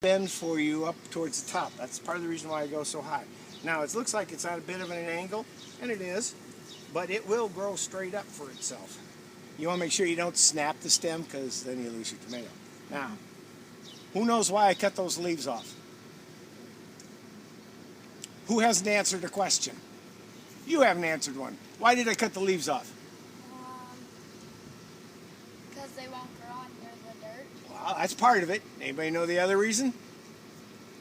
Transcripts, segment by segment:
bend for you up towards the top. That's part of the reason why I go so high. Now it looks like it's at a bit of an angle, and it is, but it will grow straight up for itself. You want to make sure you don't snap the stem, because then you lose your tomato. Now, who knows why I cut those leaves off? Who hasn't answered a question? You haven't answered one. Why did I cut the leaves off? Because they won't grow on near the dirt. Well, that's part of it. Anybody know the other reason?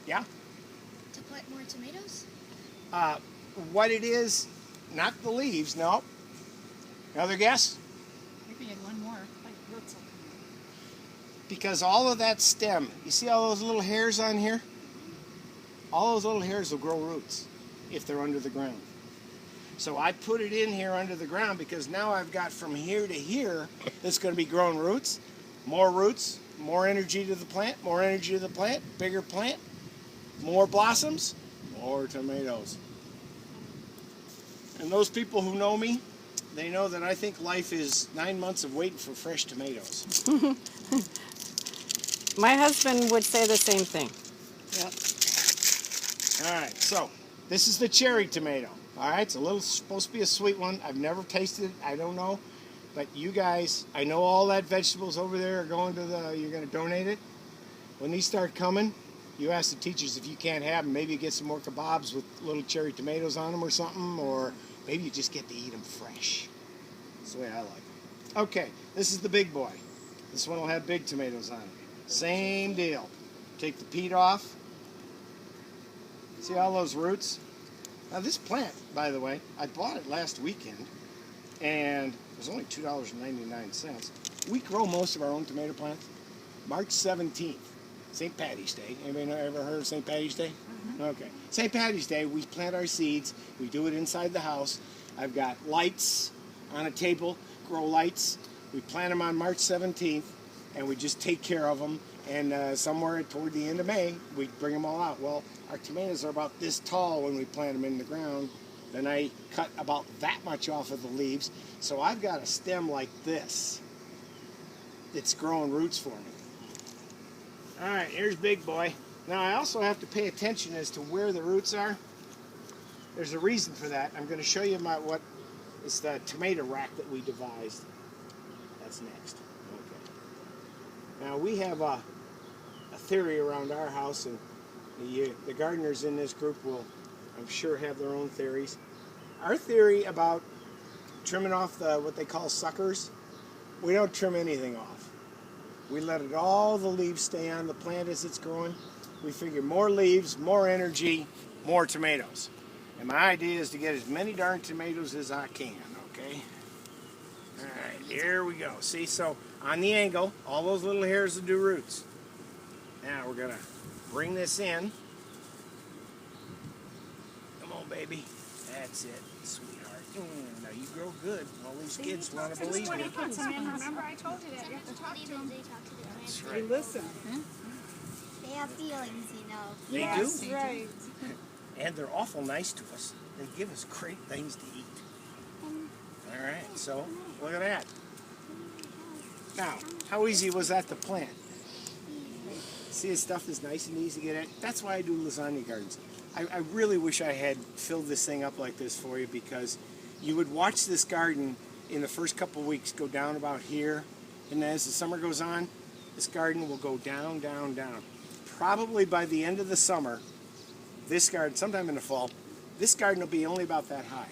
Yeah? To plant more tomatoes? What it is, not the leaves, no. Another guess? Maybe add one more, like roots. Because all of that stem, you see all those little hairs on here? All those little hairs will grow roots if they're under the ground. So I put it in here under the ground because now I've got from here to here that's going to be growing roots, more energy to the plant, more energy to the plant, bigger plant, more blossoms, more tomatoes. And those people who know me, they know that I think life is 9 months of waiting for fresh tomatoes. My husband would say the same thing. Yep. All right, so this is the cherry tomato. All right, it's supposed to be a sweet one. I've never tasted it. I don't know. But you guys, I know all that vegetables over there are going to you're going to donate it. When these start coming, you ask the teachers if you can't have them. Maybe you get some more kebabs with little cherry tomatoes on them or something, or maybe you just get to eat them fresh. That's the way I like them. Okay, this is the big boy. This one will have big tomatoes on it. Same deal. Take the peat off. See all those roots? Now this plant, by the way, I bought it last weekend, and it was only $2.99. We grow most of our own tomato plants March 17th, St. Patty's Day. Anybody ever heard of St. Patty's Day? Mm-hmm. Okay. St. Patty's Day, we plant our seeds. We do it inside the house. I've got lights on a table, grow lights. We plant them on March 17th, and we just take care of them. And somewhere toward the end of May, we bring them all out. Well, our tomatoes are about this tall when we plant them in the ground. Then I cut about that much off of the leaves. So I've got a stem like this that's growing roots for me. All right, here's Big Boy. Now I also have to pay attention as to where the roots are. There's a reason for that. I'm going to show you what is the tomato rack that we devised. That's next. Okay. Now we have a theory around our house, and the gardeners in this group will, I'm sure, have their own theories. Our theory about trimming off what they call suckers, we don't trim anything off. We let all the leaves stay on the plant as it's growing. We figure more leaves, more energy, more tomatoes. And my idea is to get as many darn tomatoes as I can, okay? All right, here we go. See, so on the angle, all those little hairs will do roots. Now we're going to bring this in. Come on, baby. That's it, sweetheart. Now you grow good. All these kids want to believe you. Remember I told you that. You have to talk to them. That's They right. listen. They have feelings, you know. They Yes, do. right. And they're awful nice to us. They give us great things to eat. All right, so look at that. Now, how easy was that to plant? See, this stuff is nice and easy to get at. That's why I do lasagna gardens. I really wish I had filled this thing up like this for you, because you would watch this garden in the first couple of weeks go down about here, and then as the summer goes on, this garden will go down, down, down. Probably by the end of the summer, this garden, sometime in the fall, this garden will be only about that high.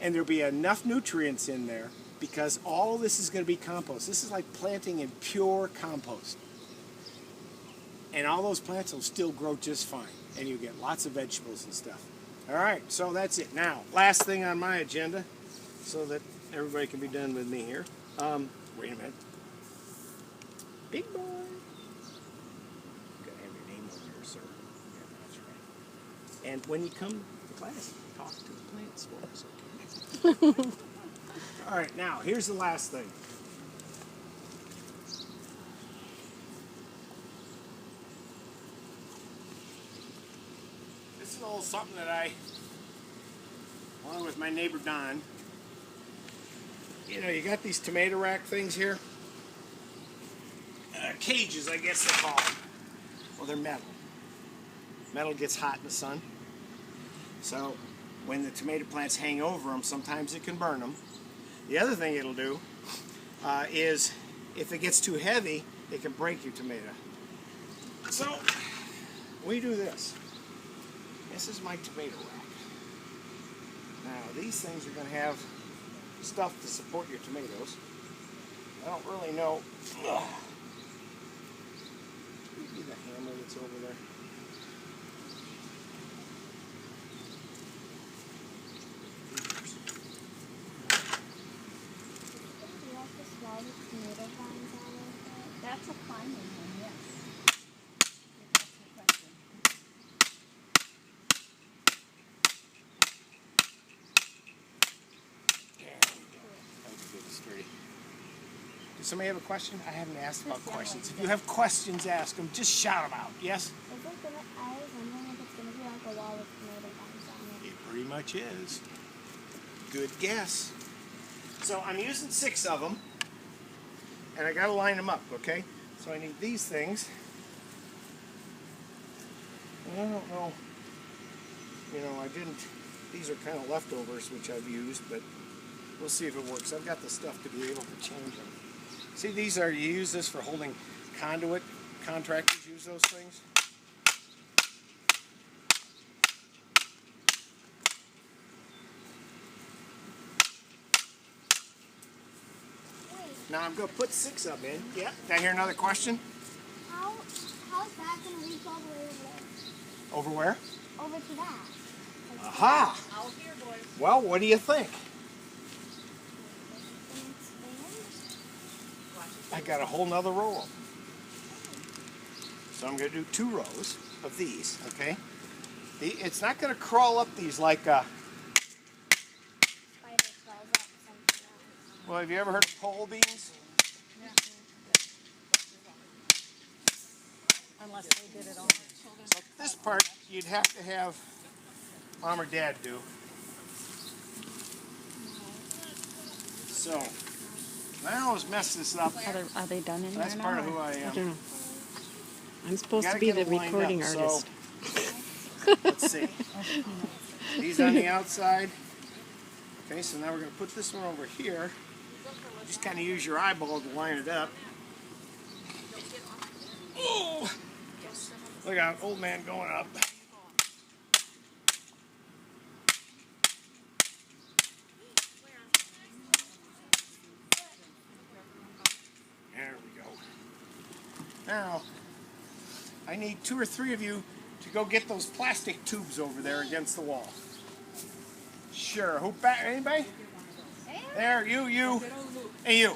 And there'll be enough nutrients in there because all this is going to be compost. This is like planting in pure compost. And all those plants will still grow just fine. And you get lots of vegetables and stuff. All right, so that's it. Now, last thing on my agenda, so that everybody can be done with me here. Wait a minute. Big boy. Gotta have your name on here, sir. Yeah, that's right. And when you come to class, talk to the plants for us, okay? All right, now, here's the last thing. This is a little something that I, along with my neighbor Don, you know, you got these tomato rack things here. Cages, I guess they call them. Well, they're metal. Metal gets hot in the sun. So when the tomato plants hang over them, sometimes it can burn them. The other thing it'll do is if it gets too heavy, it can break your tomato. So we do this. This is my tomato rack. Now these things are going to have stuff to support your tomatoes. I don't really know. Maybe the hammer that's over there. That's a climbing one, yes. Does somebody have a question? I haven't asked about questions. If you have questions, ask them. Just shout them out. Yes? I was wondering if it's going to be like a wall with tomato vines on it. It pretty much is. Good guess. So I'm using 6 of them, and I got to line them up, okay? So I need these things. And I don't know, I didn't, these are kind of leftovers, which I've used, but we'll see if it works. I've got the stuff to be able to change them. See, these are, you use this for holding conduit. Contractors use those things. Now I'm going to put 6 of them in. Yeah. Did I hear another question? How's that going to reach all the way over there? Over where? Over to that. Aha! Out here, boys. Well, what do you think? I got a whole nother row. So I'm going to do 2 rows of these, okay? It's not going to crawl up these like well, have you ever heard of pole beans? Yeah. Unless they did it all. So this part you'd have to have Mom or Dad do. So now I always mess this up. Are they done in That's there part now? of who I I am. don't know. I'm supposed Gotta to be get the them lined recording up, so artist. let's see. These on the outside. Okay, so now we're going to put this one over here. Just kind of use your eyeball to line it up. Oh! Look out, old man going up. There we go. Now, I need 2 or 3 of you to go get those plastic tubes over there against the wall. Sure. Who back? Anybody? There, you. Hey, you.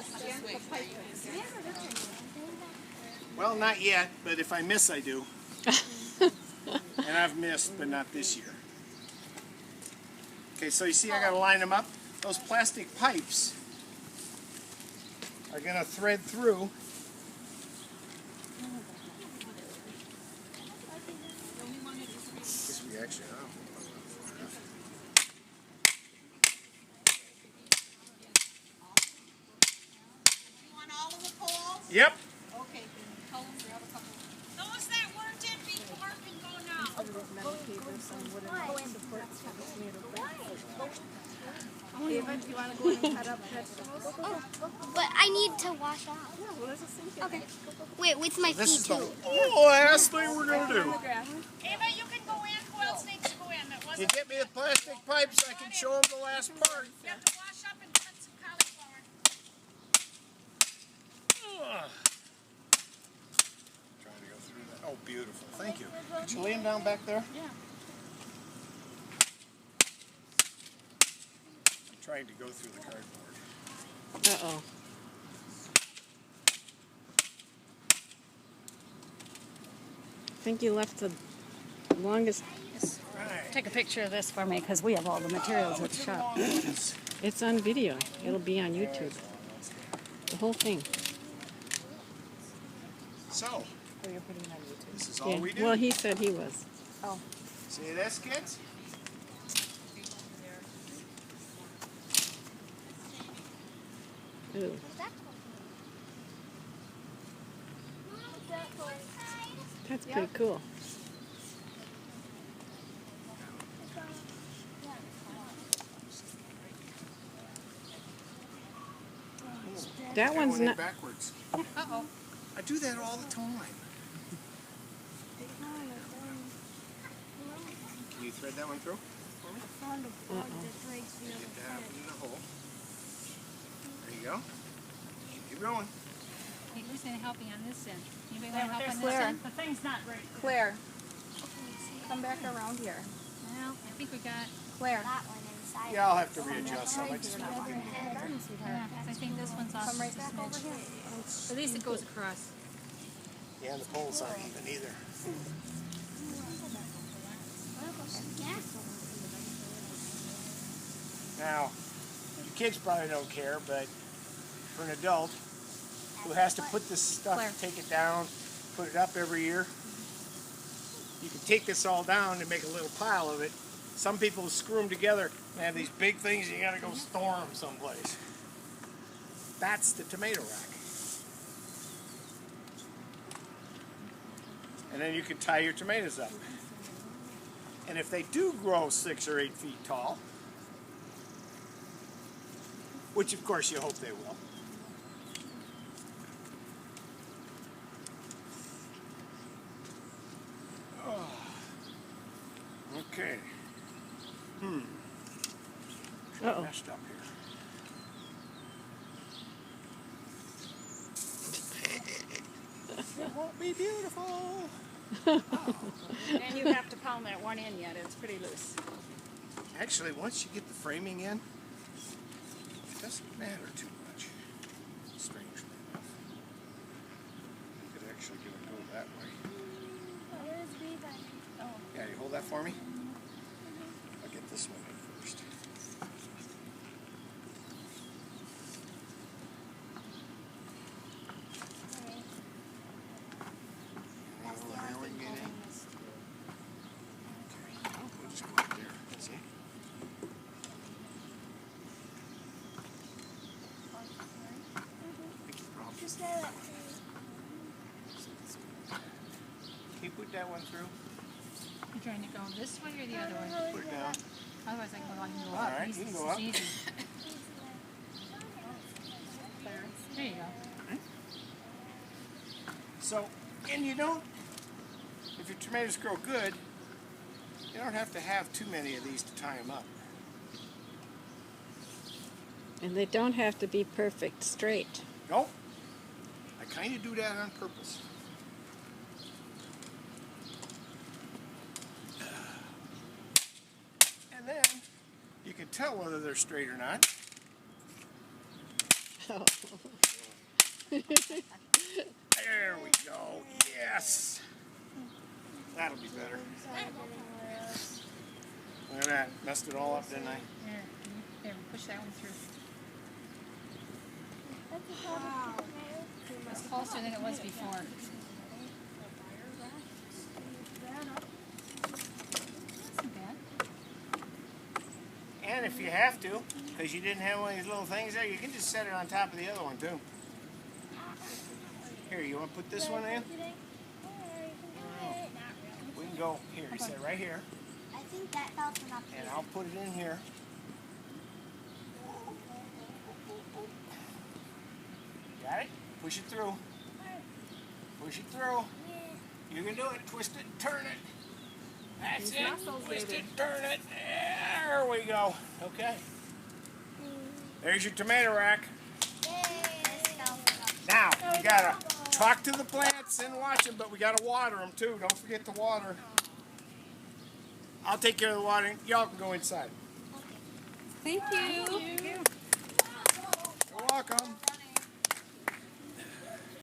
Well, not yet, but if I miss, I do. And I've missed, but not this year. Okay, so you see I got to line them up. Those plastic pipes are going to thread through. Guess we actually are. Yep. Okay, tell them grab a couple. Those that weren't in before can go now. Ava, do you want to go in and cut up vegetables? But I need to wash off. Okay. Wait, with my This feet is the too. last thing we're going to do. Ava, you can go in. Who else needs to go in? That You wasn't. get me the plastic pipes, I can show them the last part. You have to wash up and cut some cauliflower. Trying to go through that. Oh, beautiful. Thank you. Could you lay them down back there? Yeah. I'm trying to go through the cardboard. Uh-oh. I think you left the longest. Right. Take a picture of this for me because we have all the materials at the shop. It's on video. It'll be on YouTube. The whole thing. So, Oh, you're putting it on YouTube. this is all Yeah. we do. Well, he said he was. Oh. See this, kids? Ooh. That's pretty cool. That one's not. Backwards. Uh-oh. I do that all the time. Can you thread that one through for me? Get that up in the hole. There you go. Keep going. Hey, who's going to help me on this end? Anybody want to help on this Claire. end? The thing's not right. Claire, come back around here. Well, I think we got... Claire. That one inside. Yeah, I'll have to readjust some. I just Garden, sweetheart. Yeah, 'cause I think this one's off Come right just a back over smidge. here. At least it goes across. Yeah, the poles aren't even either. Now, you kids probably don't care, but for an adult who has to put this stuff, Claire. take it down, put it up every year, you can take this all down and make a little pile of it. Some people screw them together and have these big things and you gotta go store them someplace. That's the tomato rack. And then you can tie your tomatoes up. And if they do grow 6 or 8 feet tall, which of course you hope they will, okay. Uh-oh. Messed up here. It won't be beautiful. And you have to pound that one in yet. It's pretty loose. Actually, once you get the framing in, it doesn't matter too much, strangely enough. You could actually get it go that way. Yeah, you hold that for me? I'll get this one in first. There we get it. Okay, we'll just go up there. See? Can you put that one through? You trying to go this way or the other way? Put it down. Otherwise I can go, All right, you can go up. Easy. There you go. So, and you don't, if your tomatoes grow good, you don't have to have too many of these to tie them up. And they don't have to be perfect straight. Nope. I kind of do that on purpose. And then you can tell whether they're straight or not. Oh. There we go. Yes. That'll be better. Look at that. Messed it all up, didn't I? There, push that one through. It's closer than it was before. Isn't bad. And if you have to, because you didn't have one of these little things there, you can just set it on top of the other one too. Here, you want to put this one in? We can go here. You set it right here, I think that felt enough. and I'll put it in here. Got it? Push it through. Push it through. You can do it. Twist it and turn it. That's it. Twist it, turn it. There we go. Okay. There's your tomato rack. Now, you gotta talk to the plants and watch them, but we gotta water them too. Don't forget to water. I'll take care of the watering. Y'all can go inside. Thank you. You're welcome.